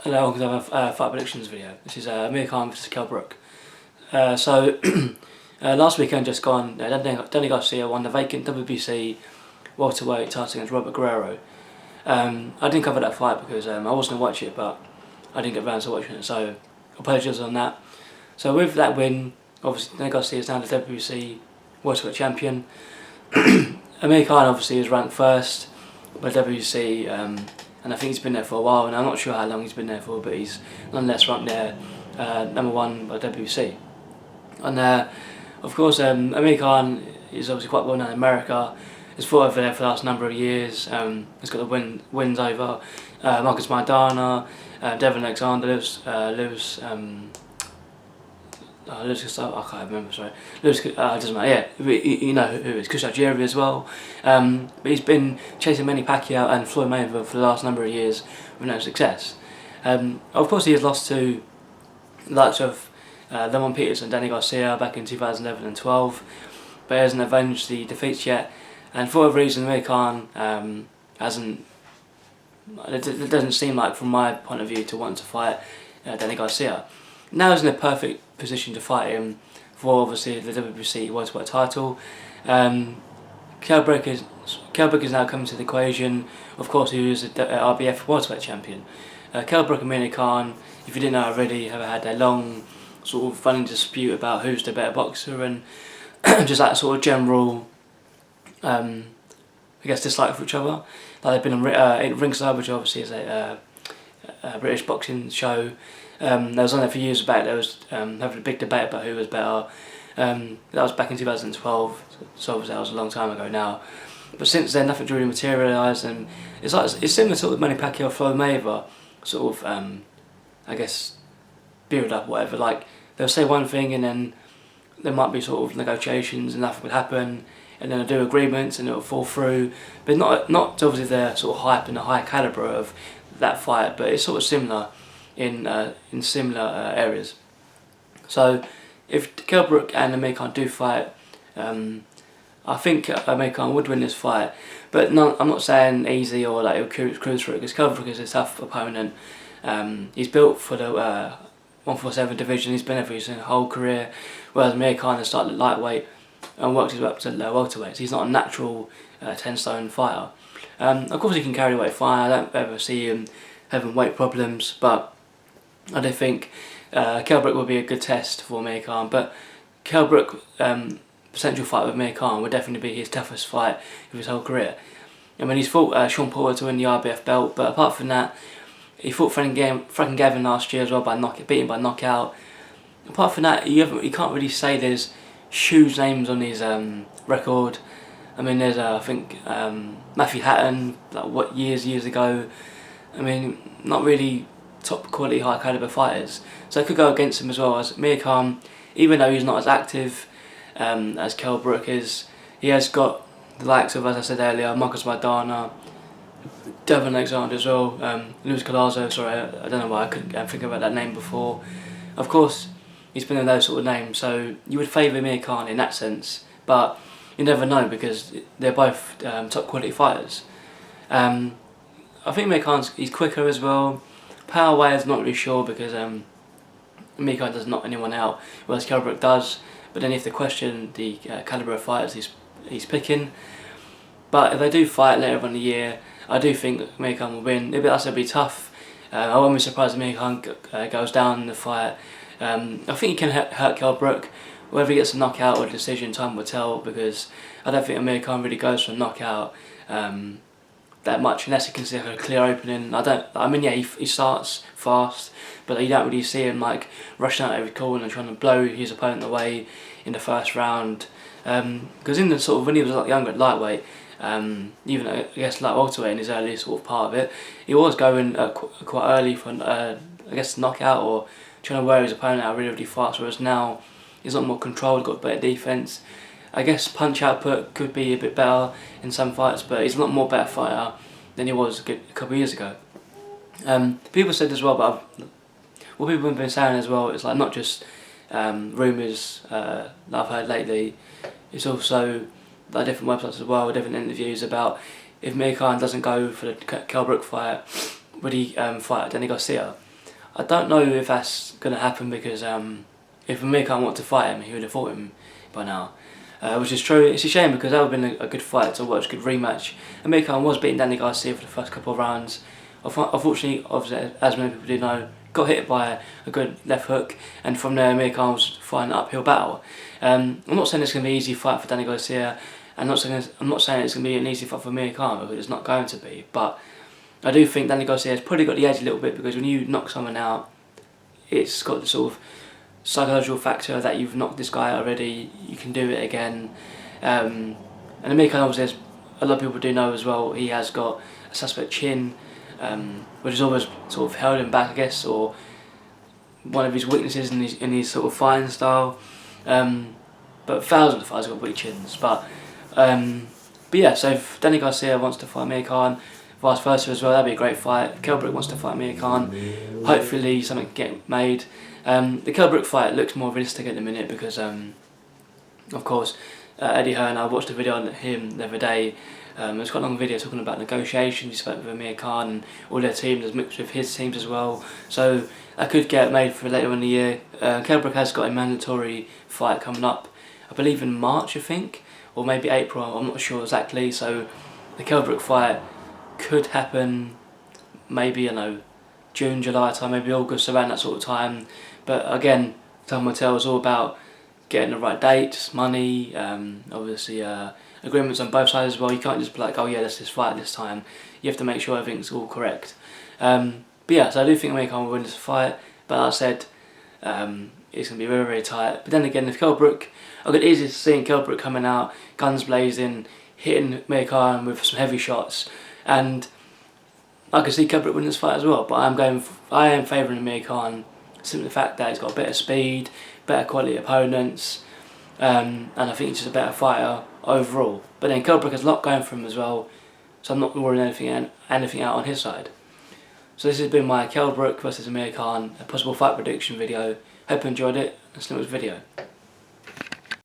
Hello, welcome to another fight predictions video. This is Amir vs Kell Brook. Last weekend just gone, Danny Garcia won the vacant WBC welterweight title against Robert Guerrero. I didn't cover that fight because I was going to watch it, but I didn't get around to watching it, so apologies on that. So with that win, obviously Danny Garcia is now the WBC welterweight champion. Amir Khan obviously is ranked first by WBC, and I think he's been there for a while, and I'm not sure how long he's been there for, but he's nonetheless ranked there #1 by WBC. And of course, Amir Khan is obviously quite well known in America. He's fought over there for the last number of years. He's got the wins over Marcus Maidana, Devon Alexander, Lewis. I can't remember. Sorry, Lewis. Doesn't matter. Yeah, you know who it is. Kush Algieri as well. But he's been chasing Manny Pacquiao and Floyd Mayweather for the last number of years with no success. Of course, he has lost to the likes of Lemon Peters and Danny Garcia back in 2011 and 12, but he hasn't avenged the defeats yet. And for whatever reason, Amir Khan hasn't. It doesn't seem like, from my point of view, to want to fight Danny Garcia. Now he's in a perfect position to fight him for obviously the WBC welterweight title. Kell Brook is now coming to the equation. Of course, he was the RBF welterweight champion. Kell Brook and Amir Khan, if you didn't know already, have had a long sort of running dispute about who's the better boxer, and just that sort of general, I guess, dislike for each other. Like they've been in ringside, which obviously is a British boxing show. There was on there for years back. There was having a big debate about who was better. That was back in 2012, so obviously that was a long time ago now. But since then, nothing's really materialised, and it's similar to sort of Manny Pacquiao, Floyd Mayweather, sort of I guess build up, whatever. Like they'll say one thing, and then there might be sort of negotiations, and nothing would happen, and then they'll do agreements, and it'll fall through. But not obviously the sort of hype and the high calibre of that fight, but it's sort of similar in similar areas. So if Kell Brook and Amir Khan do fight, I think Amir Khan would win this fight, but I'm not saying easy or like he'll cruise through it, because Kell Brook is a tough opponent. He's built for the 147 division. He's been there for his whole career, whereas Amir Khan has started at lightweight and worked his way up to welterweight. So he's not a natural 10-stone fighter. Of course, he can carry weight fine. I don't ever see him having weight problems, but I do think Kell Brook will be a good test for Amir Khan. But Kell Brook, potential fight with Amir Khan would definitely be his toughest fight of his whole career. I mean, he's fought Sean Porter to win the RBF belt, but apart from that, he fought Frank Gavin last year as well, beaten by knockout. Apart from that, you can't really say there's huge names on his record. I mean, there's I think Matthew Hatton, like years ago. I mean, not really top quality, high caliber fighters. So it could go against him as well. As Amir Khan, even though he's not as active as Kell Brook is, he has got the likes of, as I said earlier, Marcus Maidana, Devon Alexander as well, Luis Colazo. Sorry, I don't know why I couldn't think about that name before. Of course, he's been in those sort of names, so you would favour Amir Khan in that sense, but you never know because they're both top quality fighters. I think Amir Khan's he's quicker as well. Power wise, not really sure, because Amir Khan does knock anyone out, whereas Kell Brook does. But then if they question the calibre of fighters he's picking, but if they do fight later on in the year, I do think Amir Khan will win. It'll be tough. I won't be surprised if Amir Khan goes down in the fight. I think he can hurt Kell Brook. Whether he gets a knockout or a decision, time will tell, because I don't think Amir Khan really goes for a knockout that much unless he can see a clear opening. He starts fast, but you don't really see him like rushing out every corner and trying to blow his opponent away in the first round. Because in the sort of when he was younger at lightweight, even I guess like welterweight in his early sort of part of it, he was going quite early for I guess knockout, or trying to wear his opponent out really fast. Whereas now he's a lot more controlled, got better defense. I guess punch output could be a bit better in some fights, but he's a lot more better fighter than he was a couple of years ago. People said as well, but what people have been saying as well, it's like not just rumours that I've heard lately, it's also like different websites as well, different interviews about if Amir Khan doesn't go for the Kell Brook fight, would he fight Danny Garcia? I don't know if that's going to happen because if Amir Khan wanted to fight him, he would have fought him by now. Which is true. It's a shame because that would have been a good fight to watch, a good rematch. Amir Khan was beating Danny Garcia for the first couple of rounds. Unfortunately, obviously, as many people do know, got hit by a good left hook, and from there Amir Khan was fighting an uphill battle. I'm not saying it's going to be an easy fight for Danny Garcia. I'm not saying it's going to be an easy fight for Amir Khan, because it's not going to be. But I do think Danny Garcia has probably got the edge a little bit, because when you knock someone out, it's got the sort of psychological factor that you've knocked this guy out already, you can do it again. And Amir Khan, obviously, as a lot of people do know as well, he has got a suspect chin, which has always sort of held him back, I guess, or one of his weaknesses in his sort of fighting style. But thousands of fighters have got weak chins. But yeah, so if Danny Garcia wants to fight Amir Khan, vice versa as well, that'd be a great fight. If Kell Brook wants to fight Amir Khan, hopefully something can get made. The Kell Brook fight looks more realistic at the minute because, of course, Eddie Hearn, I watched a video on him the other day. It was quite a long video talking about negotiations. He spoke with Amir Khan and all their teams, as mixed with his teams as well. So that could get made for later in the year. Kell Brook has got a mandatory fight coming up, I believe in March, I think, or maybe April, I'm not sure exactly. So the Kell Brook fight could happen maybe, June, July time, maybe August, around that sort of time. But again, time will tell. It's all about getting the right dates, money, obviously agreements on both sides as well. You can't just be like, oh yeah, let's just fight this time. You have to make sure everything's all correct. But yeah, so I do think Amir Khan will win this fight. But like I said, it's going to be very, very tight. But then again, if Kell Brook, I could easily see Kell Brook coming out, guns blazing, hitting Amir Khan with some heavy shots, and I could see Kell Brook winning this fight as well. But I am favouring Amir Khan, simply the fact that he's got better speed, better quality opponents, and I think he's just a better fighter overall. But then Kell Brook has a lot going for him as well, so I'm not ruling anything out on his side. So this has been my Kell Brook versus Amir Khan, a possible fight prediction video. Hope you enjoyed it. Let's see this video.